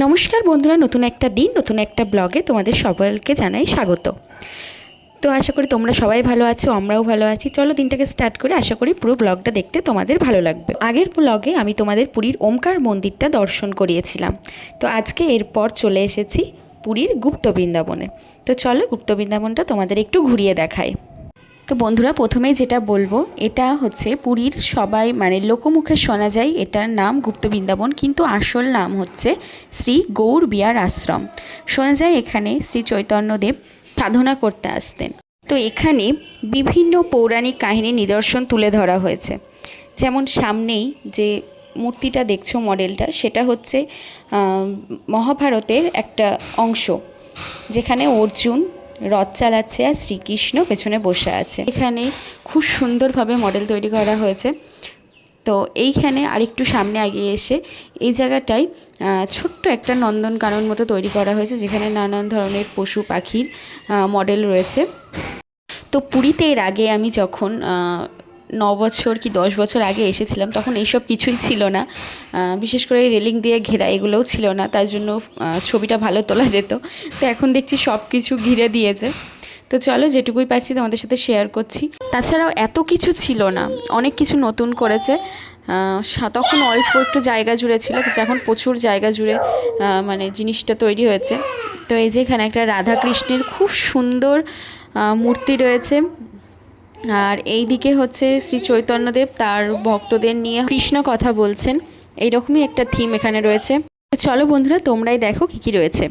নমস্কার বন্ধুরা, নতুন একটা দিন নতুন একটা ব্লগে তোমাদের সকলকে জানাই স্বাগত। তো আশা করি তোমরা সবাই ভালো আছো, আমরাও ভালো আছি। চলো দিনটাকে স্টার্ট করে, আশা করি পুরো ব্লগটা দেখতে তোমাদের ভালো লাগবে। আগের ব্লগে আমি তোমাদের পুরীর ওমকার মন্দিরটা দর্শন করিয়েছিলাম। তো আজকে এরপর চলে এসেছি পুরীর গুপ্ত বৃন্দাবনে। তো চলো গুপ্ত বৃন্দাবনটা তোমাদের একটু ঘুরিয়ে দেখাই। তো বন্ধুরা, প্রথমেই যেটা বলবো, এটা হচ্ছে পুরীর সবাই লোকমুখে শোনা যায় এটার নাম গুপ্ত বৃন্দাবন, কিন্তু আসল নাম হচ্ছে শ্রী গৌর বিহার আশ্রম। শোনা যায় এখানে শ্রী চৈতন্যদেব সাধনা করতে আসতেন। তো এখানে বিভিন্ন পৌরাণিক কাহিনীর নিদর্শন তুলে ধরা হয়েছে। যেমন সামনেই যে মূর্তিটা দেখছো, মডেলটা, সেটা হচ্ছে মহাভারতের একটা অংশ, যেখানে অর্জুন রথ চালাচ্ছে আর শ্রীকৃষ্ণ পেছনে বসে আছে। এখানে খুব সুন্দরভাবে মডেল তৈরি করা হয়েছে। তো এইখানে আরেকটু সামনে এগিয়ে এসে এই জায়গাটায় ছোট্ট একটা নন্দনকানন মতো তৈরি করা হয়েছে, যেখানে নানান ধরনের পশু পাখির মডেল রয়েছে। তো পুরীতে এর আগে আমি যখন 9 বছর কি 10 বছর আগে এসেছিলাম, তখন এইসব কিছুই ছিল না। বিশেষ করে রেলিং দিয়ে ঘেরা এগুলোও ছিল না, তাই জন্য ছবিটা ভালো তোলা যেত। তো এখন দেখছি সব কিছু ঘিরে দিয়েছে। তো চলো যেটুকুই পারছি তোমাদের সাথে শেয়ার করছি। তাছাড়াও এত কিছু ছিল না, অনেক কিছু নতুন করেছে। তখন অল্প একটু জায়গা জুড়ে ছিল, কিন্তু এখন প্রচুর জায়গা জুড়ে জিনিসটা তৈরি হয়েছে। তো এই যে এখানে একটা রাধা কৃষ্ণের খুব সুন্দর মূর্তি রয়েছে। আর এই দিকে হচ্ছে শ্রী চৈতন্যদেব তার ভক্তদের নিয়ে কৃষ্ণ কথা বলছেন। এইরকমই একটা থিম এখানে রয়েছে। চলো বন্ধুরা, তোমরাই দেখো কি কি রয়েছে।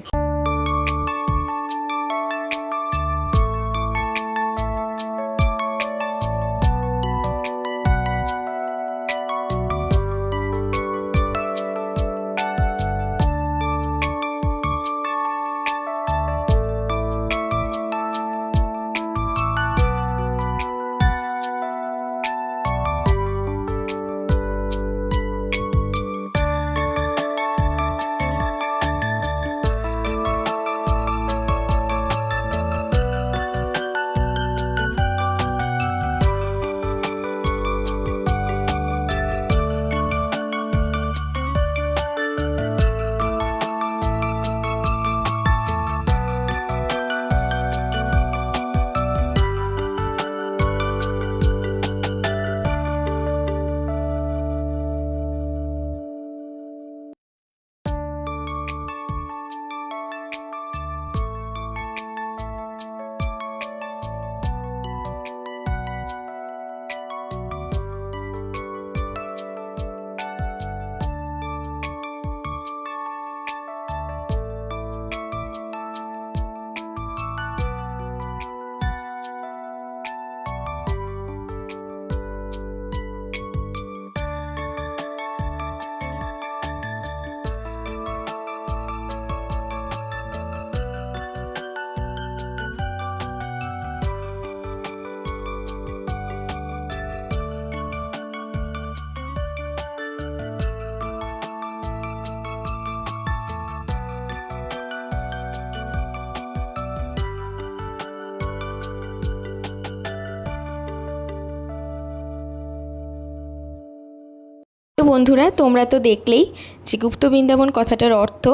তো বন্ধুরা, তোমরা তো দেখলেই যে গুপ্ত বৃন্দাবন কথাটার অর্থ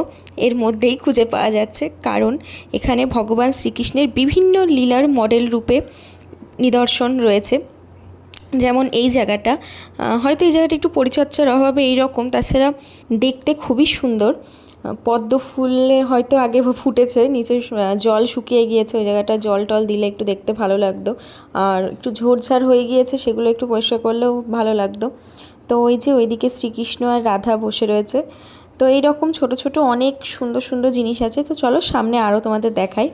এর মধ্যেই খুঁজে পাওয়া যাচ্ছে। কারণ এখানে ভগবান শ্রীকৃষ্ণের বিভিন্ন লীলার মডেল রূপে নিদর্শন রয়েছে। যেমন এই জায়গাটা, হয়তো এই জায়গাটা একটু পরিচর্যার অভাবে এইরকম, তাছাড়া দেখতে খুবই সুন্দর। পদ্ম ফুলে হয়তো আগে ফুটেছে, নিচে জল শুকিয়ে গিয়েছে, ওই জায়গাটা জল টল দিলে একটু দেখতে ভালো লাগতো। আর একটু ঝোড়ঝাড় হয়ে গিয়েছে, সেগুলো একটু পরিষ্কার করলেও ভালো লাগতো। তো ওই যে ওইদিকে শ্রীকৃষ্ণ আর রাধা বসে রয়েছে। তো এইরকম ছোট ছোট অনেক সুন্দর সুন্দর জিনিস আছে। তো চলো সামনে আরও তোমাদের দেখাই।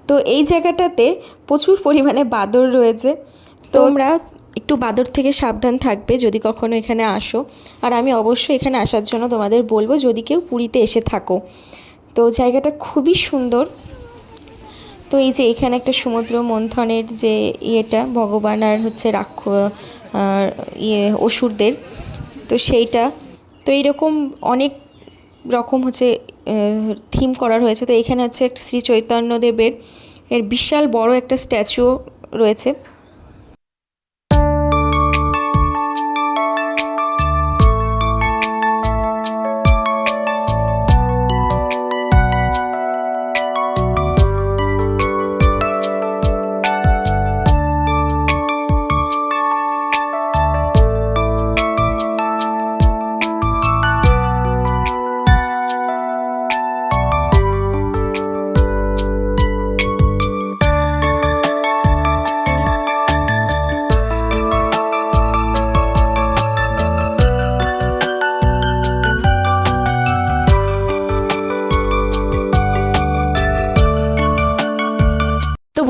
তো এই জায়গাটাতে প্রচুর পরিমাণে বাঁদর রয়েছে। তোমরা একটু বাঁদর থেকে সাবধান থাকবে যদি কখনো এখানে আসো। আর আমি অবশ্যই এখানে আসার জন্য তোমাদের বলবো, যদি কেউ পুরীতে এসে থাকো। তো জায়গাটা খুবই সুন্দর। তো এই যে এখানে একটা সমুদ্র মন্থনের যে ইয়েটা, ভগবান আর হচ্ছে অসুরদের, তো সেইটা। তো এইরকম অনেক রকম হচ্ছে থিম করা হয়েছে। তো এখানে হচ্ছে একটা শ্রী চৈতন্যদেবের এর বিশাল বড় একটা স্ট্যাচু রয়েছে।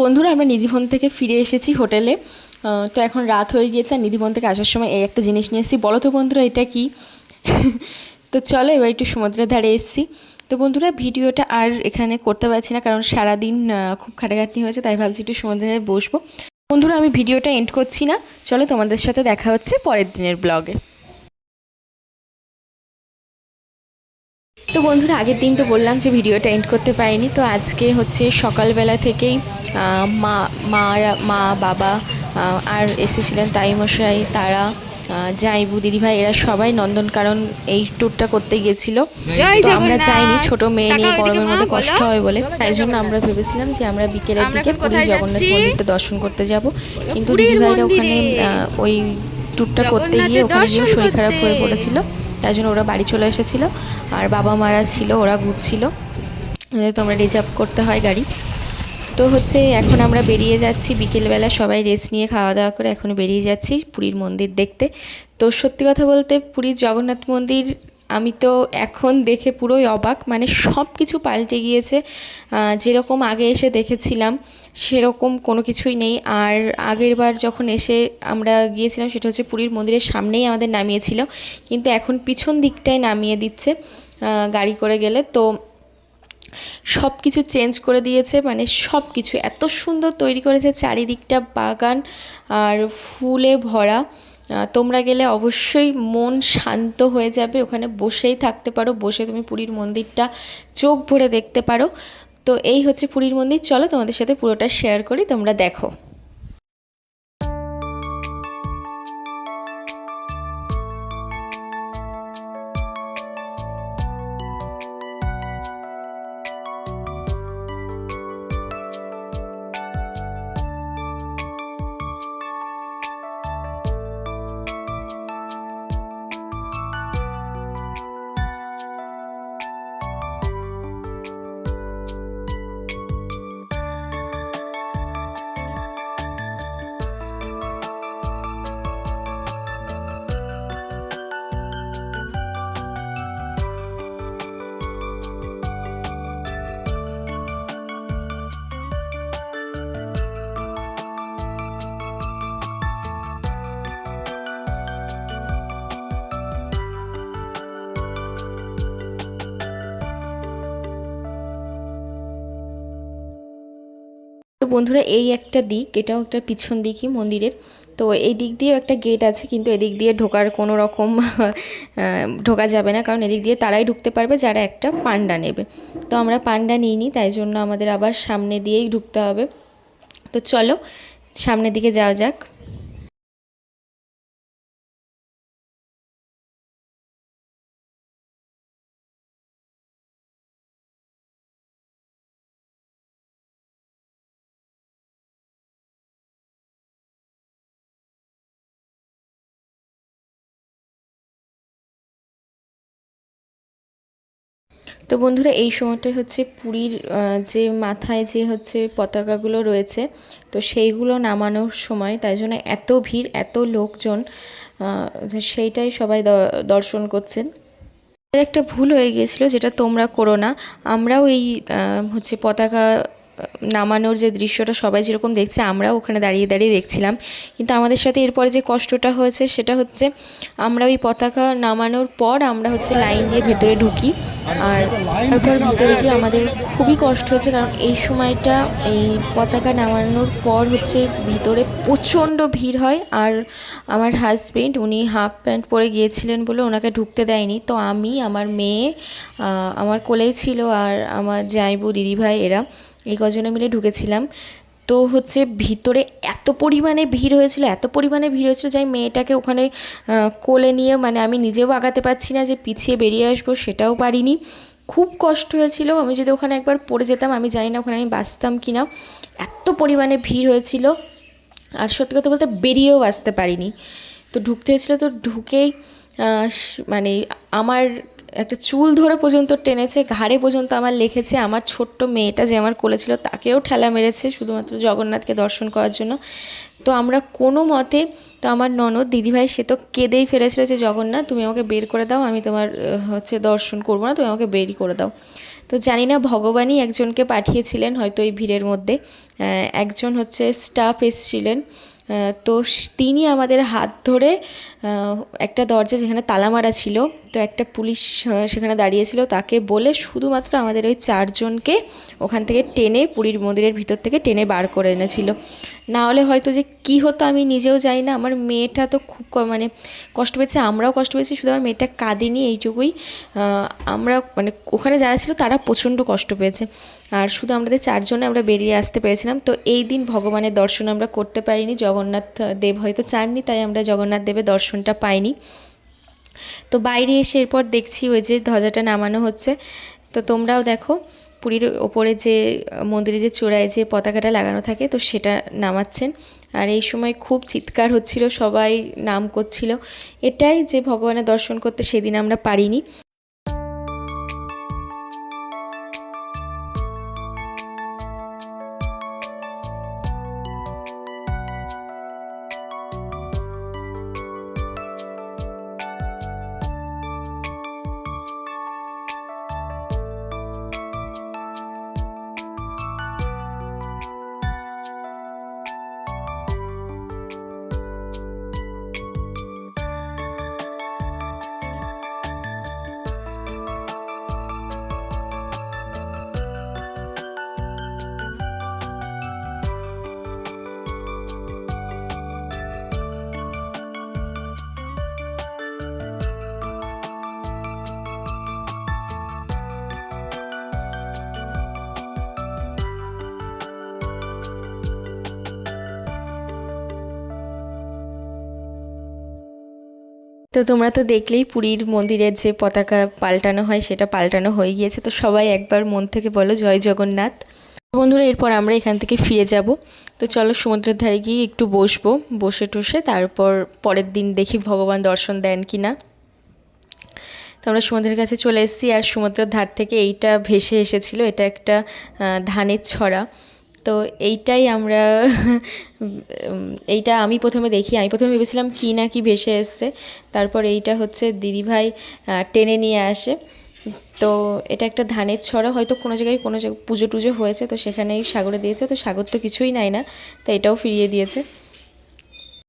বন্ধুরা আমরা নিধিবন থেকে ফিরে এসেছি হোটেলে। তো এখন রাত হয়ে গিয়েছে, আর নিধিবন থেকে আসার সময় এই একটা জিনিস নিয়ে এসেছি। বলো তো বন্ধুরা এটা কি? তো চলো এবার একটু সমুদ্রের ধারে এসেছি। তো বন্ধুরা ভিডিওটা আর এখানে করতে পারছি না, কারণ সারাদিন খুব খাটাখাটনি হয়েছে, তাই ভাবছি একটু সমুদ্রের ধারে বসবো। বন্ধুরা আমি ভিডিওটা এন্ড করছি না, চলো তোমাদের সাথে দেখা হচ্ছে পরের দিনের ব্লগে। তো বন্ধুরা আগের দিন তো বললাম যে ভিডিওটা এন্ড করতে পারিনি, তো আজকে হচ্ছে সকালবেলা থেকেই মা বাবা আর এসেছিলেন তাইমশাই, তারা জাইবু দিদিভাই, এরা সবাই নন্দনকানন এই ট্যুরটা করতে গিয়েছিল। আমরা যাইনি, ছোট মেয়ে নিয়ে গরমের মধ্যে কষ্ট হয় বলে, তাই জন্য আমরা ভেবেছিলাম যে আমরা বিকেলের দিকে পুরী জগন্নাথ মন্দিরটা দর্শন করতে যাব, কিন্তু দিদিভাইরা ওখানে ওই ট্যুরটা করতে গিয়ে ওখানে গিয়ে শরীর খারাপ হয়ে পড়েছিল, তাই জন্য ওরা বাড়ি চলে এসেছিল। আর বাবা মারা ছিল, ওরা ঘুরছিল, তো আমরা রিজার্ভ করতে হয় গাড়ি। তো হচ্ছে এখন আমরা বেরিয়ে যাচ্ছি বিকেলবেলা, সবাই রেস্ট নিয়ে খাওয়া দাওয়া করে এখন বেরিয়ে যাচ্ছি পুরীর মন্দির দেখতে। তো সত্যি কথা বলতে পুরীর জগন্নাথ মন্দির আমি তো এখন দেখে পুরোই অবাক, মানে সব কিছু পাল্টে গিয়েছে। যেরকম আগে এসে দেখেছিলাম সেরকম কোনো কিছুই নেই। আর আগের বার যখন এসে আমরা গিয়েছিলাম সেটা হচ্ছে পুরীর মন্দিরের সামনেই আমাদের নামিয়েছিল, কিন্তু এখন পিছন দিকটায় নামিয়ে দিচ্ছে গাড়ি করে গেলে। তো সব কিছু চেঞ্জ করে দিয়েছে, মানে সব কিছু এত সুন্দর তৈরি করেছে, চারিদিকটা বাগান আর ফুলে ভরা। তোমরা গেলে অবশ্যই মন শান্ত হয়ে যাবে, ওখানে বসেই থাকতে পারো, বসে তুমি পুরীর মন্দিরটা চোখ ভরে দেখতে পারো। তো এই হচ্ছে পুরীর মন্দির, চলো তোমাদের সাথে পুরোটা শেয়ার করি, তোমরা দেখো। তো বন্ধুরা এই একটা দিক, এটাও একটা পিছন দিকই মন্দিরের। তো এই দিক দিয়েও একটা গেট আছে, কিন্তু এদিক দিয়ে ঢোকার কোনো রকম ঢোকা যাবে না, কারণ এদিক দিয়ে তারাই ঢুকতে পারবে যারা একটা পান্ডা নেবে। তো আমরা পান্ডা নিইনি, তাই জন্য আমাদের আবার সামনে দিয়েই ঢুকতে হবে। তো চলো সামনের দিকে যাওয়া যাক। তো বন্ধুরা এই সময়টা হচ্ছে পুরীর যে মাথায় যে হচ্ছে পতাকাগুলো রয়েছে, তো সেইগুলো নামানোর সময়, তাই জন্য এত ভিড়, এত লোকজন, সেইটাই সবাই দর্শন করছেন। একটা ভুল হয়ে গিয়েছিল, যেটা তোমরা করো না। আমরাও এই হচ্ছে পতাকা নামানোর যে দৃশ্যটা সবাই যেরকম দেখছে, আমরাও ওখানে দাঁড়িয়ে দাঁড়িয়ে দেখছিলাম, কিন্তু আমাদের সাথে এরপরে যে কষ্টটা হয়েছে সেটা হচ্ছে আমরা ওই পতাকা নামানোর পর আমরা হচ্ছে লাইন দিয়ে ভেতরে ঢুকি, আর তারপর ভিতরে গিয়ে আমাদের খুবই কষ্ট হয়েছে, কারণ এই সময়টা এই পতাকা নামানোর পর হচ্ছে ভিতরে প্রচণ্ড ভিড় হয়। আর আমার হাজবেন্ড উনি হাফ প্যান্ট পরে গিয়েছিলেন বলে ওনাকে ঢুকতে দেয়নি, তো আমি, আমার মেয়ে আমার কোলেই ছিল, আর আমার জাইবু দিদিভাই এরা এই কজনে মিলে ঢুকেছিলাম। তো হচ্ছে ভিতরে এত পরিমাণে ভিড় হয়েছিল, এত পরিমাণে ভিড় হয়েছিল যে আমি মেয়েটাকে ওখানে কোলে নিয়ে, মানে আমি নিজেও আগাতে পারছি না, যে পিছিয়ে বেরিয়ে আসবো সেটাও পারিনি, খুব কষ্ট হয়েছিল। আমি যদি ওখানে একবার পড়ে যেতাম, আমি জানি না ওখানে আমি বাঁচতাম কি না, এত পরিমাণে ভিড় হয়েছিল। আর সত্যি কথা বলতে বেরিয়েও আসতে পারিনি, তো ঢুকতে হয়েছিল। তো ঢুকেই মানে আমার একটা চুল ধরে পর্যন্ত টেনেছে, ঘাড়ে পর্যন্ত আমার লেগেছে। আমার ছোট্ট মেয়েটা যে আমার কোলে ছিল তাকেও ঠেলা মেরেছে শুধুমাত্র জগন্নাথকে দর্শন করার জন্য। তো আমরা কোনো মতে, তো আমার ননদ দিদিভাই সে তো কেঁদেই ফেলেছিল যে জগন্নাথ তুমি আমাকে বের করে দাও, আমি তোমার হচ্ছে দর্শন করবো না, তুমি আমাকে বেরই করে দাও। তো জানি না ভগবানই একজনকে পাঠিয়েছিলেন হয়তো এই ভিড়ের মধ্যে। একজন হচ্ছে স্টাফ এসছিলেন, তো তিনি আমাদের হাত ধরে একটা দরজা যেখানে তালা মারা ছিল, তো একটা পুলিশ সেখানে দাঁড়িয়েছিল, তাকে বলে শুধুমাত্র আমাদের ওই 4 জনকে ওখান থেকে টেনে পুরীর মন্দিরের ভিতর থেকে টেনে বার করে এনেছিল। না হলে হয়তো যে কী হতো আমি নিজেও জানি না। আমার মেয়েটা তো খুব মানে কষ্ট পেয়েছে, আমরাও কষ্ট পেয়েছি, শুধু আমার মেয়েটা কাঁদেনি এইটুকুই। আমরা মানে ওখানে যারা ছিল তারা প্রচণ্ড কষ্ট পেয়েছে, আর শুধু আমাদের 4 জনে আমরা বেরিয়ে আসতে পেরেছিলাম। তো এই দিন ভগবানের দর্শন আমরা করতে পারিনি, জগন্নাথ দেব হয়তো চাননি, তাই আমরা জগন্নাথ দেবের দর্শনটা পাইনি। তো বাইরে এসে এরপর দেখছি ওই যে ধ্বজাটা নামানো হচ্ছে। তো তোমরাও দেখো পুরীর ওপরে যে মন্দিরে যে চূড়ায় যে পতাকাটা লাগানো থাকে, তো সেটা নামাচ্ছেন। আর এই সময় খুব চিৎকার হচ্ছিল, সবাই নাম করছিল। এটাই যে ভগবানের দর্শন করতে সেদিন আমরা পারিনি। তো তোমরা তো দেখলেই পুরীর মন্দিরের যে পতাকা পাল্টানো হয় সেটা পাল্টানো হয়ে গিয়েছে। তো সবাই একবার মন থেকে বলো জয় জগন্নাথ। বন্ধুরা এরপর আমরা এখান থেকে ফিরে যাব। তো চলো সমুদ্রের ধারে গিয়ে একটু বসবো, বসে টসে তারপর পরের দিন দেখি ভগবান দর্শন দেন কি না। তো আমরা সমুদ্রের কাছে চলে এসেছি, আর সমুদ্রের ধার থেকে এইটা ভেসে এসেছিলো, এটা একটা ধানের ছড়া। তো এইটাই আমরা এইটা আমি প্রথমে দেখি, আমি প্রথমে ভেবেছিলাম কী না কি ভেসে এসছে, তারপর এইটা হচ্ছে দিদিভাই টেনে নিয়ে আসে। তো এটা একটা ধানের ছড়া, হয়তো কোনো জায়গায় পুজো টুজো হয়েছে, তো সেখানেই সাগরে দিয়েছে। তো সাগর তো কিছুই নেয় না, তো এটাও ফিরিয়ে দিয়েছে।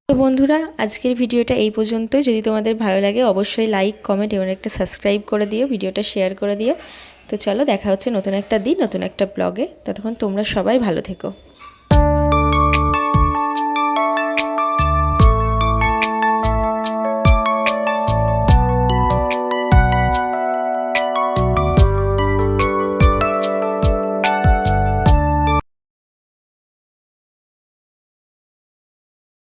তো বন্ধুরা আজকের ভিডিওটা এই পর্যন্তই। যদি তোমাদের ভালো লাগে অবশ্যই লাইক কমেন্ট এবং একটা সাবস্ক্রাইব করে দিও, ভিডিওটা শেয়ার করে দিও। তো চলো দেখা হচ্ছে নতুন একটা দিন নতুন একটা ব্লগে। ততক্ষণ তোমরা সবাই ভালো থেকো।